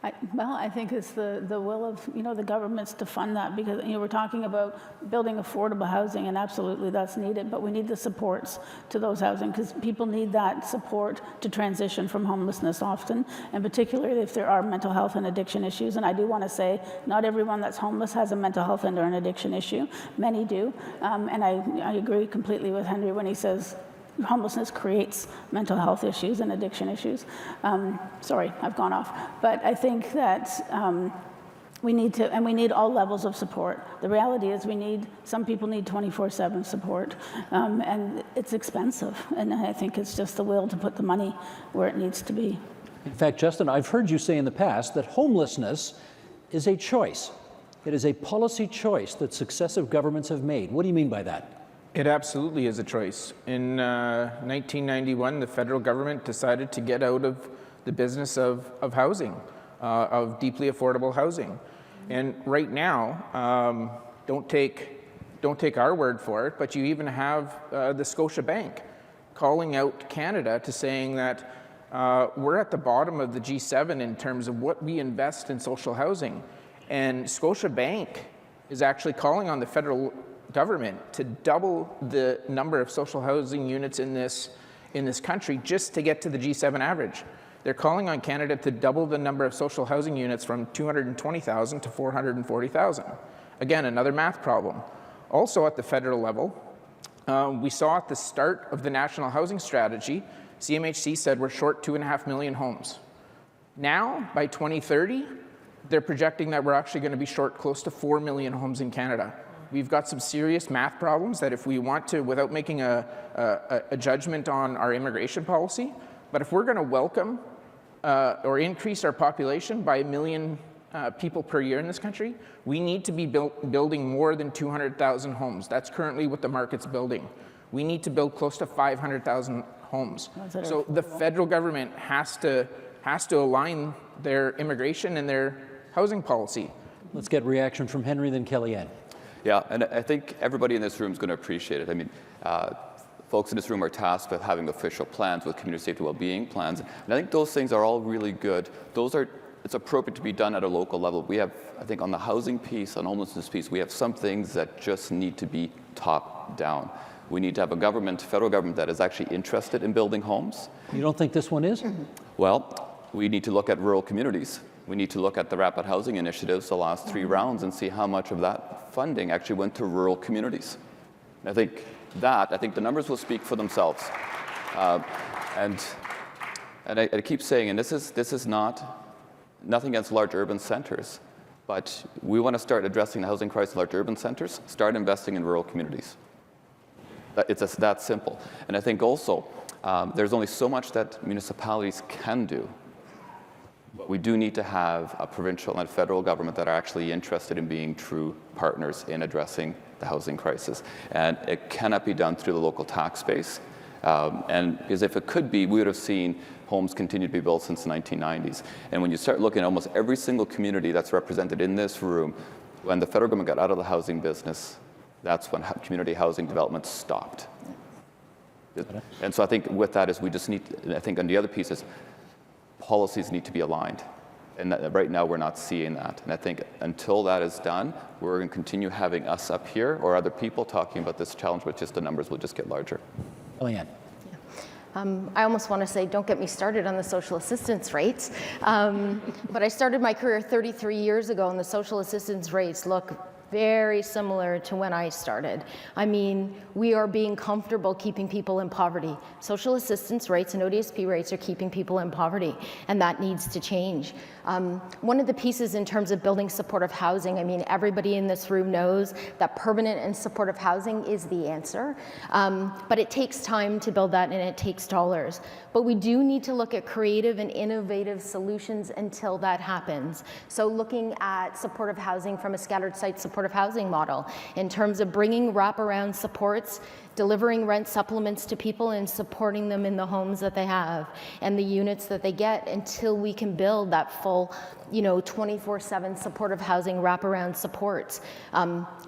I think it's the will of the governments to fund that, because we're talking about building affordable housing, and absolutely that's needed, but we need the supports to those housing, because people need that support to transition from homelessness often, and particularly if there are mental health and addiction issues. And I do want to say, not everyone that's homeless has a mental health and or an addiction issue. Many do, and I agree completely with Henry when he says homelessness creates mental health issues and addiction issues. Sorry, I've gone off. But I think that we need all levels of support. The reality is some people need 24/7 support, and it's expensive. And I think it's just the will to put the money where it needs to be. In fact, Justin, I've heard you say in the past that homelessness is a choice. It is a policy choice that successive governments have made. What do you mean by that? It absolutely is a choice. In 1991, the federal government decided to get out of the business of housing, of deeply affordable housing. And right now, don't take our word for it, but you even have the Scotia Bank calling out Canada to saying that we're at the bottom of the G7 in terms of what we invest in social housing. And Scotia Bank is actually calling on the federal government to double the number of social housing units in this country just to get to the G7 average. They're calling on Canada to double the number of social housing units from 220,000 to 440,000. Again, another math problem. Also at the federal level, we saw at the start of the National Housing Strategy, CMHC said we're short 2.5 million homes. Now, by 2030, they're projecting that we're actually going to be short close to 4 million homes in Canada. We've got some serious math problems that if we want to, without making a judgment on our immigration policy, but if we're going to welcome or increase our population by 1 million people per year in this country, we need to be building more than 200,000 homes. That's currently what the market's building. We need to build close to 500,000 homes. So the federal government has to align their immigration and their housing policy. Let's get reaction from Henry, then Kellyanne. Yeah, and I think everybody in this room is going to appreciate it. I mean, folks in this room are tasked with having official plans with community safety well-being plans. And I think those things are all really good. It's appropriate to be done at a local level. We have, I think, on the housing piece, on homelessness piece, we have some things that just need to be top down. We need to have a government, federal government, that is actually interested in building homes. You don't think this one is? Well, we need to look at rural communities. We need to look at the rapid housing initiatives, the last 3 rounds, and see how much of that funding actually went to rural communities. And I think the numbers will speak for themselves. And I keep saying, and this is nothing against large urban centers, but we want to start addressing the housing crisis in large urban centers, start investing in rural communities. It's that simple. And I think also there's only so much that municipalities can do. But we do need to have a provincial and federal government that are actually interested in being true partners in addressing the housing crisis. And it cannot be done through the local tax base. And because if it could be, we would have seen homes continue to be built since the 1990s. And when you start looking at almost every single community that's represented in this room, when the federal government got out of the housing business, that's when community housing development stopped. And so I think with that is we just need, I think on the other pieces, policies need to be aligned. And right now we're not seeing that. And I think until that is done, we're going to continue having us up here or other people talking about this challenge, which is the numbers will just get larger. Leanne. I almost want to say, don't get me started on the social assistance rates. But I started my career 33 years ago, and the social assistance rates look very similar to when I started. I mean, we are being comfortable keeping people in poverty. Social assistance rates and ODSP rates are keeping people in poverty, and that needs to change. One of the pieces in terms of building supportive housing, I mean, everybody in this room knows that permanent and supportive housing is the answer, but it takes time to build that and it takes dollars. But we do need to look at creative and innovative solutions until that happens. So looking at supportive housing from a scattered site supportive housing model in terms of bringing wraparound supports, delivering rent supplements to people and supporting them in the homes that they have and the units that they get until we can build that full, 24/7 supportive housing wraparound supports.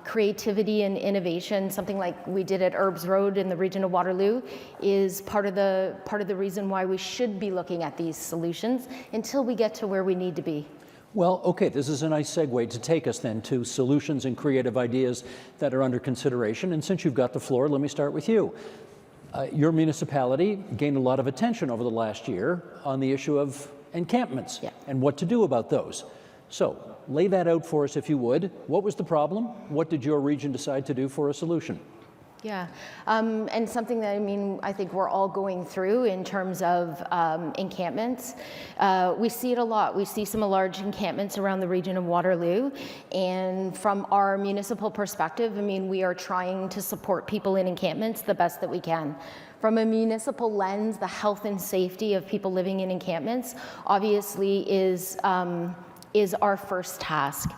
Creativity and innovation, something like we did at Herbs Road in the region of Waterloo, is part of the reason why we should be looking at these solutions until we get to where we need to be. Well, okay, this is a nice segue to take us then to solutions and creative ideas that are under consideration. And since you've got the floor, let me start with you. Your municipality gained a lot of attention over the last year on the issue of encampments and what to do about those. So lay that out for us if you would. What was the problem? What did your region decide to do for a solution? Yeah, and something that I think we're all going through in terms of encampments. We see it a lot. We see some large encampments around the region of Waterloo, and from our municipal perspective, we are trying to support people in encampments the best that we can. From a municipal lens, the health and safety of people living in encampments obviously is our first task.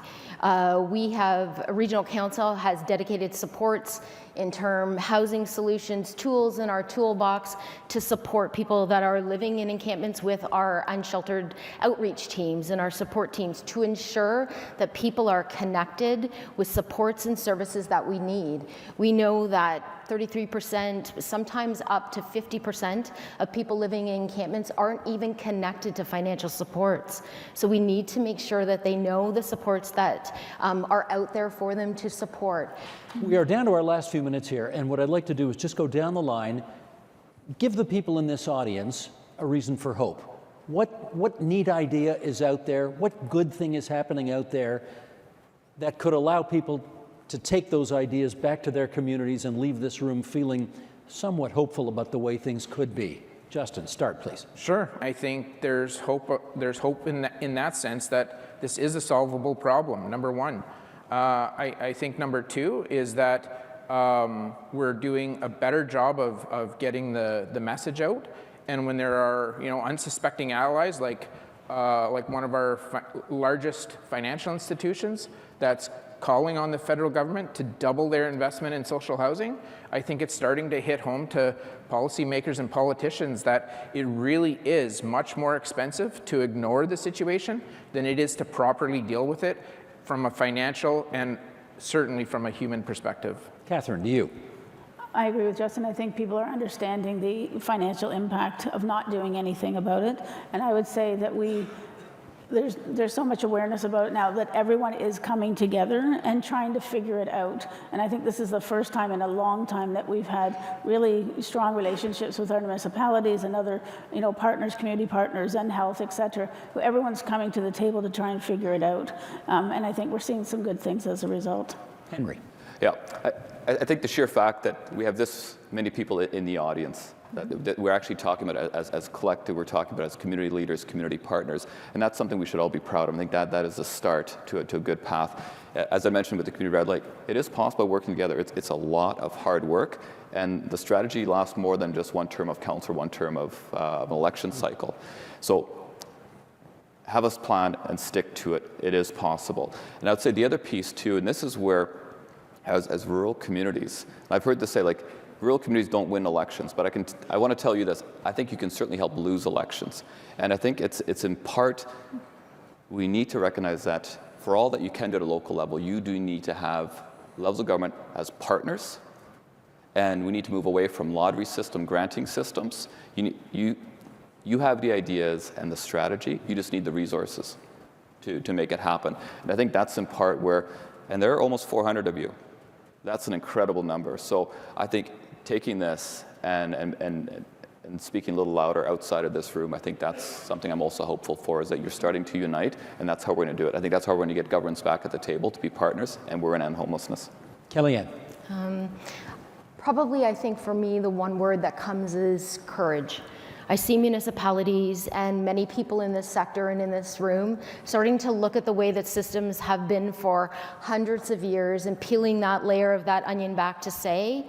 Regional Council has dedicated supports in term housing solutions, tools in our toolbox to support people that are living in encampments with our unsheltered outreach teams and our support teams to ensure that people are connected with supports and services that we need. We know that 33%, sometimes up to 50% of people living in encampments aren't even connected to financial supports. So we need to make sure that they know the supports that are out there for them to support. We are down to our last few minutes here, and what I'd like to do is just go down the line, give the people in this audience a reason for hope. What neat idea is out there? What good thing is happening out there that could allow people to take those ideas back to their communities and leave this room feeling somewhat hopeful about the way things could be? Justin, start, please. Sure. I think there's hope in that sense that this is a solvable problem, number one. I think number two is that we're doing a better job of getting the message out. And when there are unsuspecting allies like one of our largest financial institutions that's calling on the federal government to double their investment in social housing, I think it's starting to hit home to policymakers and politicians that it really is much more expensive to ignore the situation than it is to properly deal with it from a financial and certainly from a human perspective. Catherine, to you. I agree with Justin. I think people are understanding the financial impact of not doing anything about it. And I would say that there's so much awareness about it now that everyone is coming together and trying to figure it out. And I think this is the first time in a long time that we've had really strong relationships with our municipalities and other, partners, community partners, and health, et cetera. Everyone's coming to the table to try and figure it out. And I think we're seeing some good things as a result. Henry. Yeah, I think the sheer fact that we have this many people in the audience, that we're actually talking about it as collective, we're talking about it as community leaders, community partners, and that's something we should all be proud of. I think that is a start to a good path. As I mentioned with the community red light, it is possible working together. It's a lot of hard work, and the strategy lasts more than just one term of council, one term of an election cycle. So have us plan and stick to it. It is possible. And I would say the other piece too, and this is where as rural communities, and I've heard this say, like, rural communities don't win elections, but I want to tell you this, I think you can certainly help lose elections. And I think it's in part, we need to recognize that for all that you can do at a local level, you do need to have levels of government as partners, and we need to move away from lottery system, granting systems. You have the ideas and the strategy, you just need the resources to make it happen. And I think that's in part where, and there are almost 400 of you. That's an incredible number. So I think taking this and speaking a little louder outside of this room, I think that's something I'm also hopeful for, is that you're starting to unite, and that's how we're going to do it. I think that's how we're going to get governments back at the table to be partners, and we're in end homelessness. Kellyanne. Probably, I think for me, the one word that comes is courage. I see municipalities and many people in this sector and in this room starting to look at the way that systems have been for hundreds of years and peeling that layer of that onion back to say,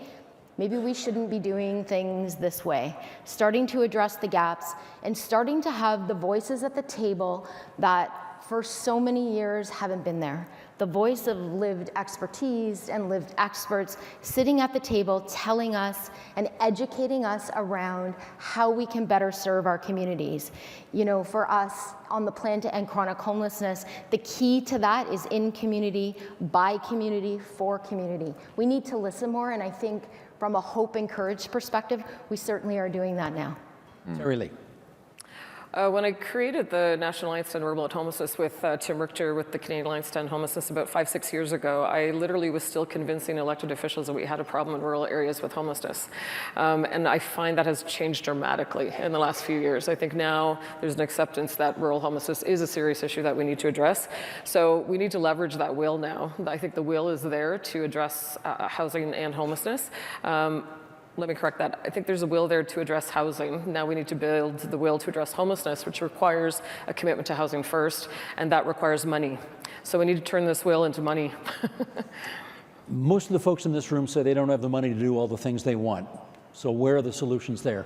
maybe we shouldn't be doing things this way. Starting to address the gaps and starting to have the voices at the table that for so many years haven't been there. The voice of lived expertise and lived experts sitting at the table telling us and educating us around how we can better serve our communities. For us on the plan to end chronic homelessness, the key to that is in community, by community, for community. We need to listen more, and I think from a hope and courage perspective, we certainly are doing that now. Terry Lee. When I created the National Alliance to End Rural Homelessness with Tim Richter with the Canadian Alliance to End Homelessness about 5-6 years ago, I literally was still convincing elected officials that we had a problem in rural areas with homelessness. And I find that has changed dramatically in the last few years. I think now there's an acceptance that rural homelessness is a serious issue that we need to address. So we need to leverage that will now. I think the will is there to address housing and homelessness. Let me correct that. I think there's a will there to address housing. Now we need to build the will to address homelessness, which requires a commitment to housing first, and that requires money. So we need to turn this will into money. Most of the folks in this room say they don't have the money to do all the things they want. So where are the solutions there?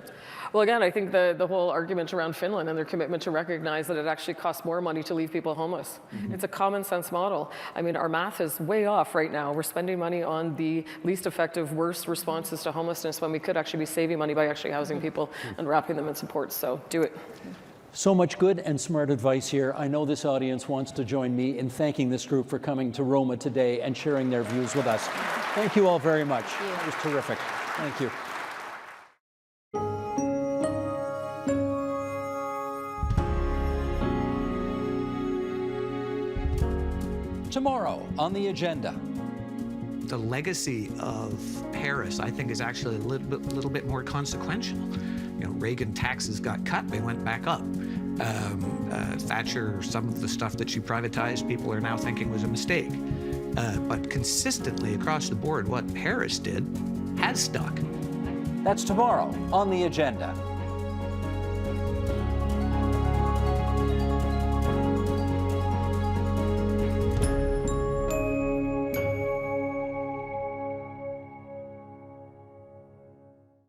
Well, again, I think the whole argument around Finland and their commitment to recognize that it actually costs more money to leave people homeless. Mm-hmm. It's a common sense model. I mean, our math is way off right now. We're spending money on the least effective, worst responses to homelessness when we could actually be saving money by actually housing people and wrapping them in support. So do it. So much good and smart advice here. I know this audience wants to join me in thanking this group for coming to Roma today and sharing their views with us. Thank you all very much. It was terrific. Thank you. Tomorrow on the agenda. The legacy of Paris, I think, is actually a little bit more consequential. Reagan taxes got cut, they went back up. Thatcher, some of the stuff that she privatized, people are now thinking was a mistake. But consistently across the board, what Paris did has stuck. That's tomorrow on the agenda.